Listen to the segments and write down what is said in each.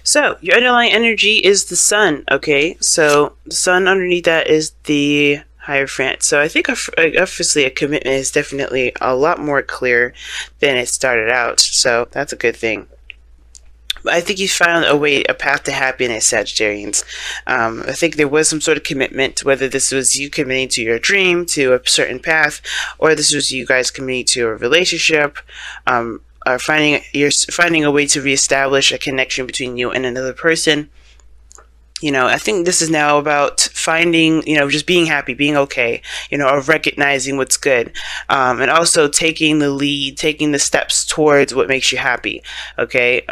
So your underlying energy is the sun. Okay, so the sun underneath that is the Hierophant. So I think obviously a commitment is definitely a lot more clear than it started out. So that's a good thing. I think you found a path to happiness, Sagittarians. I think there was some sort of commitment, whether this was you committing to your dream, to a certain path, or this was you guys committing to a relationship, or finding a way to reestablish a connection between you and another person. I think this is now about finding, just being happy, being okay, or recognizing what's good. And also taking the lead, taking the steps towards what makes you happy, okay?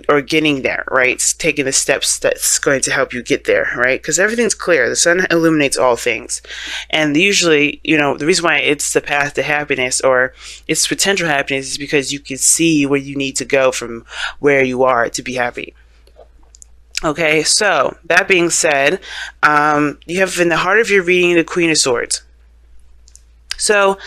Or getting there, right? Taking the steps that's going to help you get there, right? Because everything's clear. The sun illuminates all things. And usually, the reason why it's the path to happiness or it's potential happiness is because you can see where you need to go from where you are to be happy. Okay, so that being said, you have in the heart of your reading the Queen of Swords. So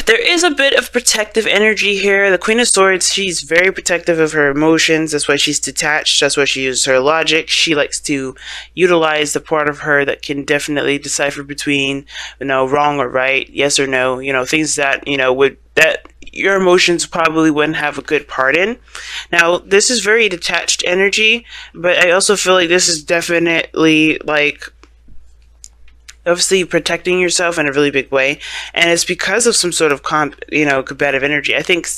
there is a bit of protective energy here. The Queen of Swords, she's very protective of her emotions. That's why she's detached. That's why she uses her logic. She likes to utilize the part of her that can definitely decipher between, wrong or right, yes or no. Things that that your emotions probably wouldn't have a good part in. Now, this is very detached energy, but I also feel like this is definitely obviously protecting yourself in a really big way, and it's because of some sort of combative energy. I think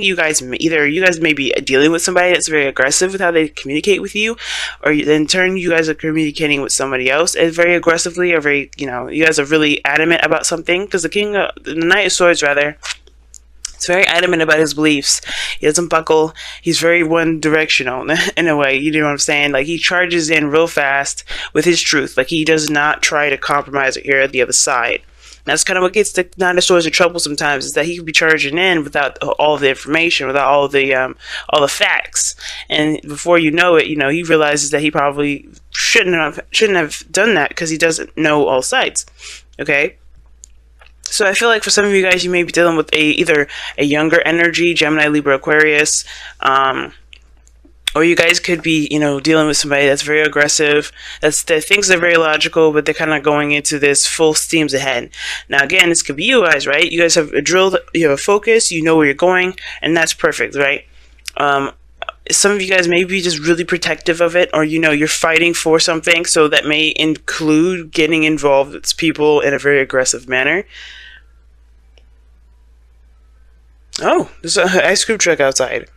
you guys may be dealing with somebody that's very aggressive with how they communicate with you, or in turn you guys are communicating with somebody else and very aggressively, or very you guys are really adamant about something, because the Knight of Swords rather. He's very adamant about his beliefs. He doesn't buckle. He's very one-directional in a way. You know what I'm saying? He charges in real fast with his truth. He does not try to compromise or hear the other side. And that's kind of what gets the Nine of Swords in trouble sometimes, is that he could be charging in without all of the information, without all the facts. And before you know it, he realizes that he probably shouldn't have done that because he doesn't know all sides. Okay? So I feel like for some of you guys, you may be dealing with either a younger energy, Gemini, Libra, Aquarius, or you guys could be, dealing with somebody that's very aggressive, that thinks they're very logical, but they're kind of going into this full steams ahead. Now, again, this could be you guys, right? You guys have a drill, you have a focus, you know where you're going, and that's perfect, right? Some of you guys may be just really protective of it, or you're fighting for something, so that may include getting involved with people in a very aggressive manner. Oh, there's an ice cream truck outside.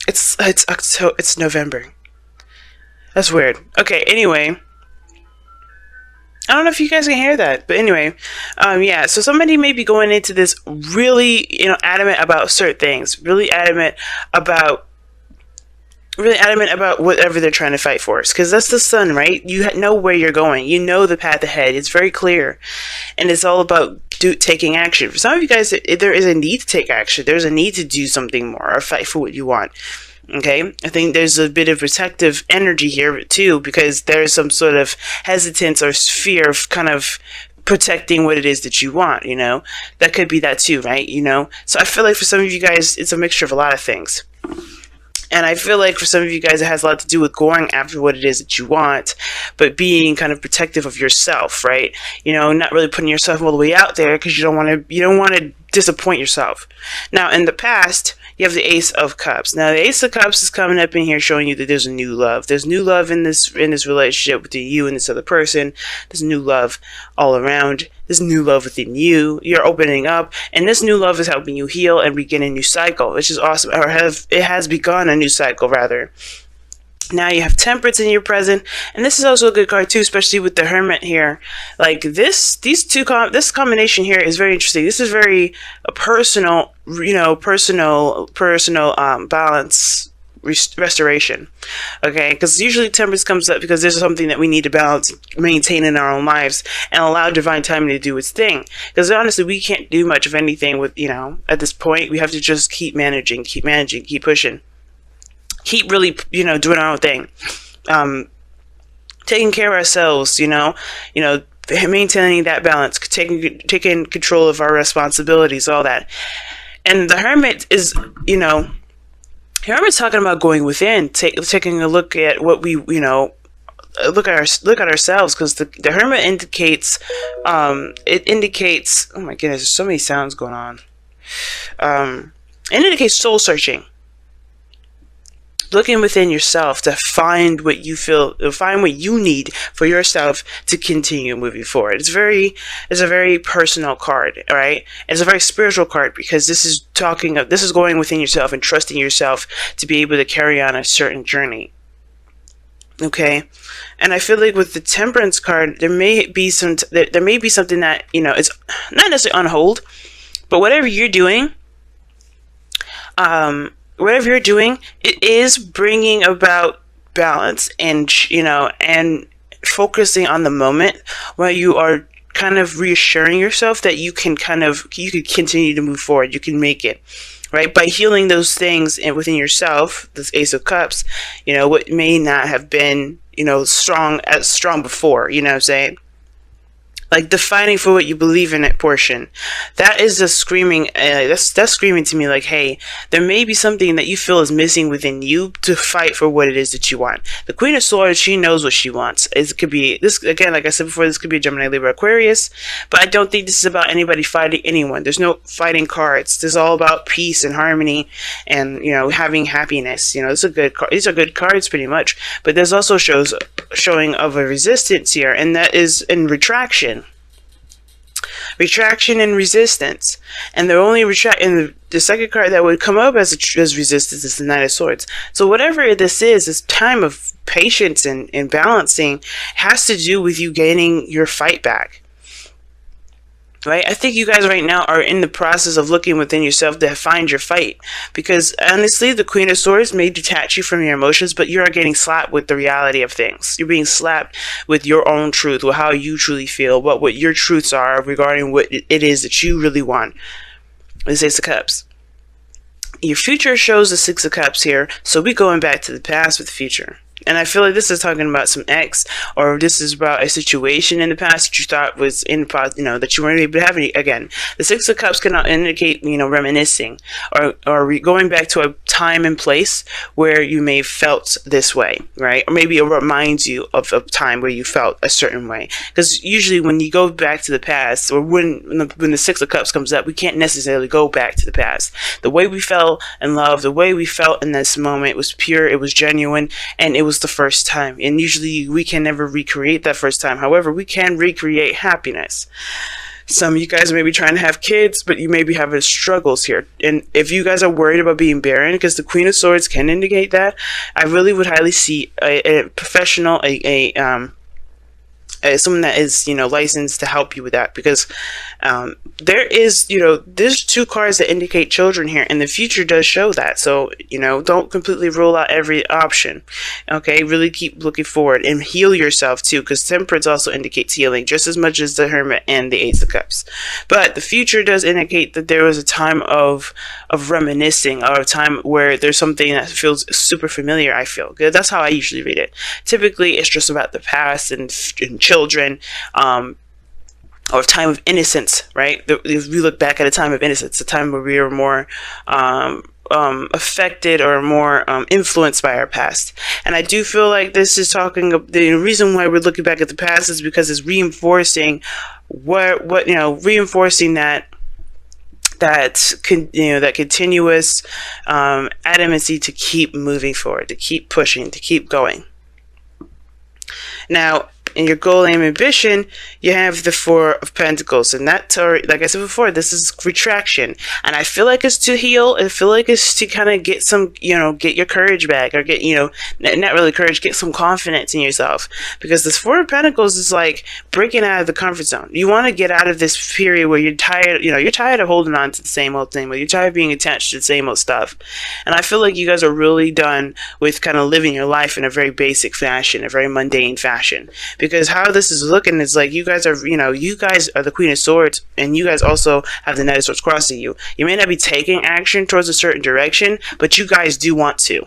It's October. It's November. That's weird. Okay. Anyway, I don't know if you guys can hear that, but anyway, yeah. So somebody may be going into this really, adamant about certain things. Really adamant about whatever they're trying to fight for. Because that's the sun, right? You know where you're going. You know the path ahead. It's very clear. And it's all about taking action. For some of you guys, there is a need to take action. There's a need to do something more or fight for what you want. Okay? I think there's a bit of protective energy here, too, because there's some sort of hesitance or fear of kind of protecting what it is that you want, That could be that, too, right? So I feel like for some of you guys, it's a mixture of a lot of things. And I feel like for some of you guys, it has a lot to do with going after what it is that you want, but being kind of protective of yourself, right? Not really putting yourself all the way out there because you don't want to disappoint yourself. Now, in the past, you have the Ace of Cups. Now, the Ace of Cups is coming up in here showing you that there's a new love. There's new love in this relationship between you and this other person. There's new love all around. There's new love within you. You're opening up, and this new love is helping you heal and begin a new cycle, which is awesome. Or it has begun a new cycle, rather. Now you have Temperance in your present, and this is also a good card too, especially with the Hermit here. This combination here is very interesting. This is very personal, balance restoration. Okay, because usually Temperance comes up because there's something that we need to balance, maintain in our own lives, and allow divine timing to do its thing. Because honestly, we can't do much of anything with at this point. We have to just keep managing, keep pushing. Keep really, doing our own thing. Taking care of ourselves, maintaining that balance, taking control of our responsibilities, all that. And the Hermit is, Here I'm talking about going within, taking a look at what we, look at ourselves, because the Hermit indicates, it indicates, oh my goodness, there's so many sounds going on. It indicates soul searching. Looking within yourself to find what you feel, find what you need for yourself to continue moving forward. It's a very personal card, right? It's a very spiritual card, because this is going within yourself and trusting yourself to be able to carry on a certain journey. Okay, and I feel like with the Temperance card, there may be something that it's not necessarily on hold, but whatever you're doing, it is bringing about balance and and focusing on the moment, while you are kind of reassuring yourself that you can continue to move forward. You can make it, right? By healing those things within yourself, this Ace of Cups, what may not have been, strong before, you know what I'm saying? Like the fighting for what you believe in it portion. That is just screaming, that's screaming to me like, hey, there may be something that you feel is missing within you to fight for what it is that you want. The Queen of Swords, she knows what she wants. It could be, this again, like I said before, this could be a Gemini, Libra, Aquarius, but I don't think this is about anybody fighting anyone. There's no fighting cards. This is all about peace and harmony and, having happiness. These are good cards pretty much, but there's also showing of a resistance here, and that is in retraction and resistance. And the only the second card that would come up as resistance is the Knight of Swords. So whatever this is, this time of patience and balancing has to do with you gaining your fight back. Right? I think you guys right now are in the process of looking within yourself to find your fight. Because honestly, the Queen of Swords may detach you from your emotions, but you are getting slapped with the reality of things. You're being slapped with your own truth, with how you truly feel, what your truths are regarding what it is that you really want. This Ace of Cups. Your future shows the Six of Cups here, so we're going back to the past with the future. And I feel like this is talking about some ex, or this is about a situation in the past that you thought was in the that you weren't able to have any. Again, the Six of Cups can indicate, reminiscing or going back to a time and place where you may have felt this way, right? Or maybe it reminds you of a time where you felt a certain way. Because usually when you go back to the past, or when the Six of Cups comes up, we can't necessarily go back to the past. The way we felt in love, the way we felt in this moment was pure, it was genuine, and it was the first time. And usually we can never recreate that first time. However, we can recreate happiness. Some of you guys may be trying to have kids, but you may be having struggles here. And if you guys are worried about being barren, because the Queen of Swords can indicate that, I really would highly see a professional, someone that is licensed to help you with that, because there's two cards that indicate children here, and the future does show that. So don't completely rule out every option. Okay, really keep looking forward and heal yourself too, because Temperance also indicates healing just as much as the Hermit and the Ace of Cups. But the future does indicate that there was a time of reminiscing, or a time where there's something that feels super familiar. I feel good. That's how I usually read it. Typically it's just about the past and children, or a time of innocence, right? If we look back at a time of innocence, a time where we were more affected or more influenced by our past. And I do feel like this is the reason why we're looking back at the past is because it's reinforcing reinforcing that continuous adamancy to keep moving forward, to keep pushing, to keep going. Now, in your goal, aim, ambition, you have the Four of Pentacles, and that, like I said before, this is retraction, and I feel like it's to heal. I feel like it's to kind of get some, get your courage back, or get, not really courage, get some confidence in yourself, because this Four of Pentacles is like breaking out of the comfort zone. You want to get out of this period where you're tired, you're tired of holding on to the same old thing, where you're tired of being attached to the same old stuff, and I feel like you guys are really done with kind of living your life in a very basic fashion, a very mundane fashion. Because how this is looking is like you guys are the Queen of Swords, and you guys also have the Knight of Swords crossing you. You may not be taking action towards a certain direction, but you guys do want to.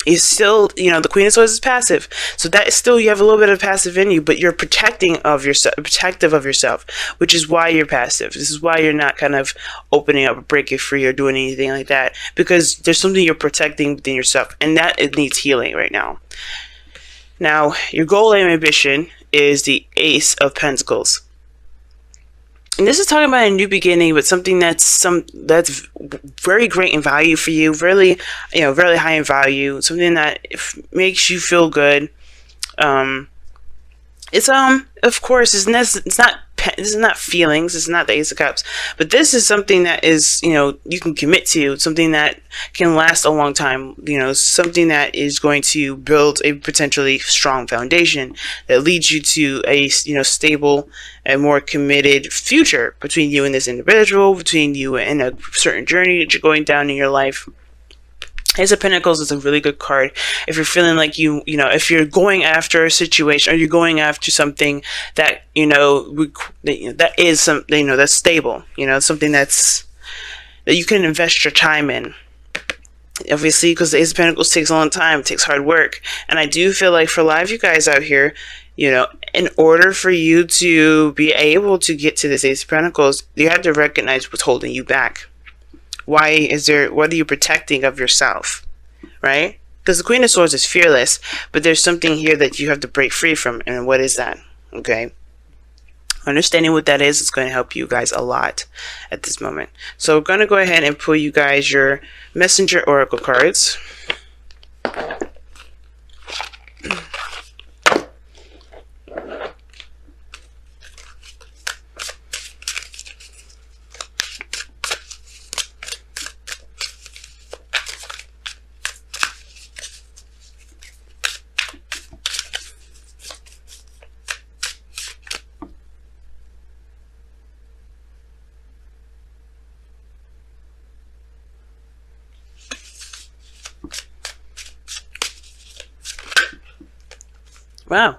is still, you know, the Queen of Swords is passive, so that is still, you have a little bit of passive in you, but you're protective of yourself, which is why you're passive. This is why you're not kind of opening up or breaking free or doing anything like that, because there's something you're protecting within yourself, and that it needs healing right now. Now, your goal and ambition is the Ace of Pentacles. And this is talking about a new beginning, but something that's very great in value for you, really, you know, very high in value, something that makes you feel good. It's of course, it's not this is not feelings, it's not the Ace of Cups, but this is something that is, you know, you can commit to, something that can last a long time, you know, something that is going to build a potentially strong foundation that leads you to a, you know, stable and more committed future between you and this individual, between you and a certain journey that you're going down in your life. Ace of Pentacles is a really good card if you're feeling like you know, if you're going after a situation, or you're going after something that, you know, that is something, you know, that's stable, you know, something that you can invest your time in. Obviously, because the Ace of Pentacles takes a long time, it takes hard work, and I do feel like for a lot of you guys out here, you know, in order for you to be able to get to this Ace of Pentacles, you have to recognize what's holding you back. What are you protecting of yourself, right? Because the Queen of Swords is fearless, but there's something here that you have to break free from, and what is that? Okay, understanding what that is going to help you guys a lot at this moment. So we're going to go ahead and pull you guys your Messenger Oracle cards. Wow.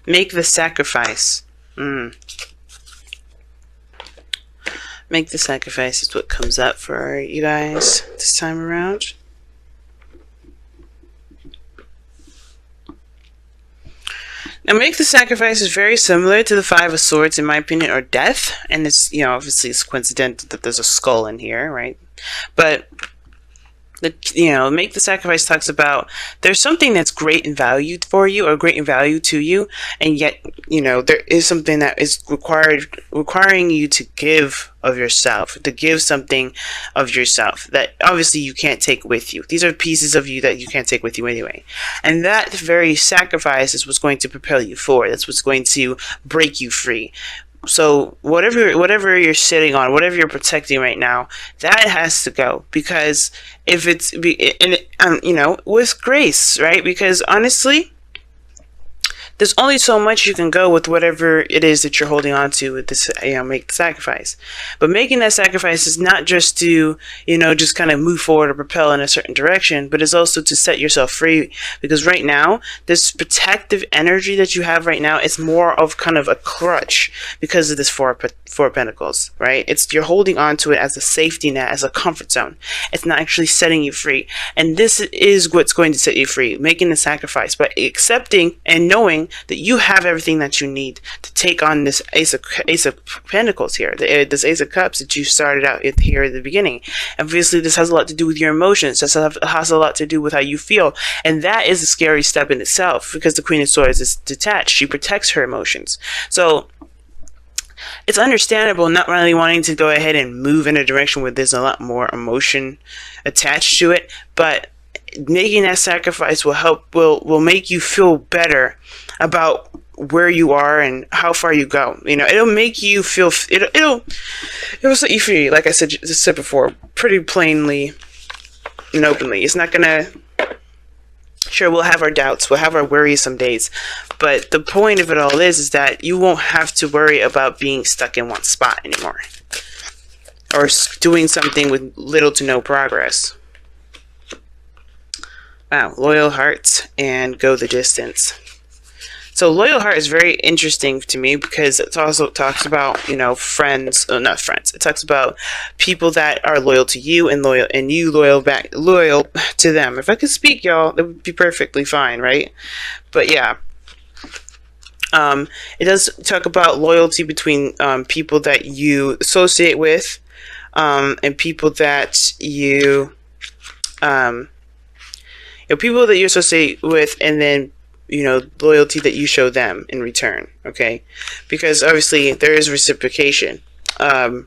Make the sacrifice. Make the sacrifice is what comes up for you guys this time around. Now, make the sacrifice is very similar to the Five of Swords, in my opinion, or death. And it's, you know, obviously it's coincidental that there's a skull in here, right? But you know, make the sacrifice talks about there's something that's great in value for you, or great in value to you, and yet, you know, there is something that is requiring you to give of yourself, to give something of yourself that obviously you can't take with you. These are pieces of you that you can't take with you anyway, and that very sacrifice is what's going to propel you forward. That's what's going to break you free. So whatever you're sitting on, whatever you're protecting right now, that has to go, because if it's you know, with grace, right? Because honestly, there's only so much you can go with whatever it is that you're holding on to with this, you know, make the sacrifice. But making that sacrifice is not just to, you know, just kind of move forward or propel in a certain direction, but it's also to set yourself free. Because right now, this protective energy that you have right now is more of kind of a crutch because of this Four of Pentacles, right? You're holding on to it as a safety net, as a comfort zone. It's not actually setting you free. And this is what's going to set you free, making the sacrifice, by accepting and knowing that you have everything that you need to take on this Ace of Pentacles here, this Ace of Cups that you started out with here at the beginning. Obviously, this has a lot to do with your emotions. This has a lot to do with how you feel, and that is a scary step in itself, because the Queen of Swords is detached. She protects her emotions. So it's understandable not really wanting to go ahead and move in a direction where there's a lot more emotion attached to it, but making that sacrifice will make you feel better about where you are and how far you go. You know, it'll make you feel, it'll set you free, like I said before, pretty plainly and openly. It's not gonna, sure, we'll have our doubts, we'll have our worries some days, but the point of it all is that you won't have to worry about being stuck in one spot anymore, or doing something with little to no progress. Wow, loyal hearts and go the distance. So loyal heart is very interesting to me because it also talks about, you know, friends, not friends. It talks about people that are loyal to you and you loyal to them. If I could speak, y'all, it would be perfectly fine, right? But yeah. It does talk about loyalty between people that you associate with, and people that people that you associate with, and then, you know, loyalty that you show them in return. Okay, because obviously there is reciprocation, and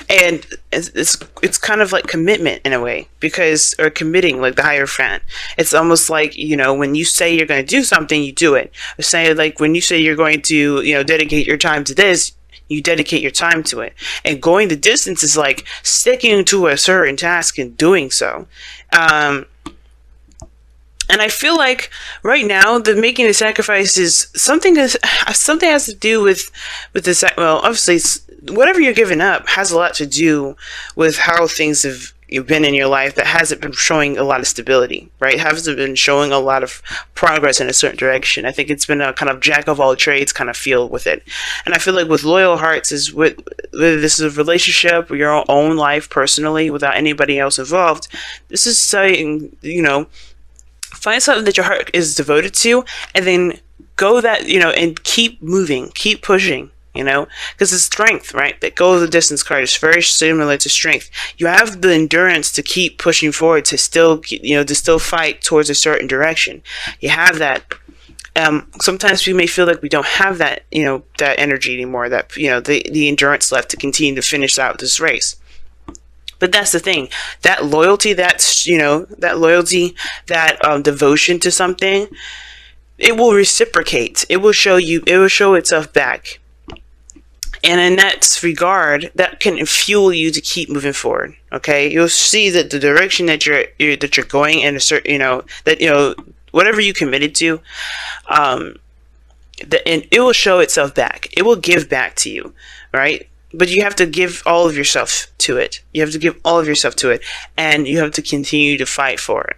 it's kind of like commitment in a way, because, or committing, like the Hierophant. It's almost like, you know, when you say you're going to do something, you do it. Say, like, when you say you're going to, you know, dedicate your time to this, you dedicate your time to it. And going the distance is like sticking to a certain task and doing so. And I feel like right now, the making the sacrifice is something has to do with the well, obviously, whatever you're giving up has a lot to do with how things have been in your life that hasn't been showing a lot of stability, right? Hasn't been showing a lot of progress in a certain direction. I think it's been a kind of jack of all trades kind of feel with it. And I feel like with loyal hearts is whether this is a relationship or your own life personally without anybody else involved, this is saying, you know, find something that your heart is devoted to, and then go that, you know, and keep moving, keep pushing, you know, because it's strength, right? That goes the distance card is very similar to strength. You have the endurance to keep pushing forward, to still, you know, to still fight towards a certain direction. You have that. Sometimes we may feel like we don't have that, you know, that energy anymore, that, you know, the endurance left to continue to finish out this race. But that's the thing, that loyalty, that's, you know, that loyalty, that devotion to something, it will reciprocate. It will show itself back. And in that regard, that can fuel you to keep moving forward. Okay, you'll see that the direction that you're going in a certain, you know, that, you know, whatever you committed to, and it will show itself back. It will give back to you, right? But you have to give all of yourself to it. You have to give all of yourself to it, and you have to continue to fight for it.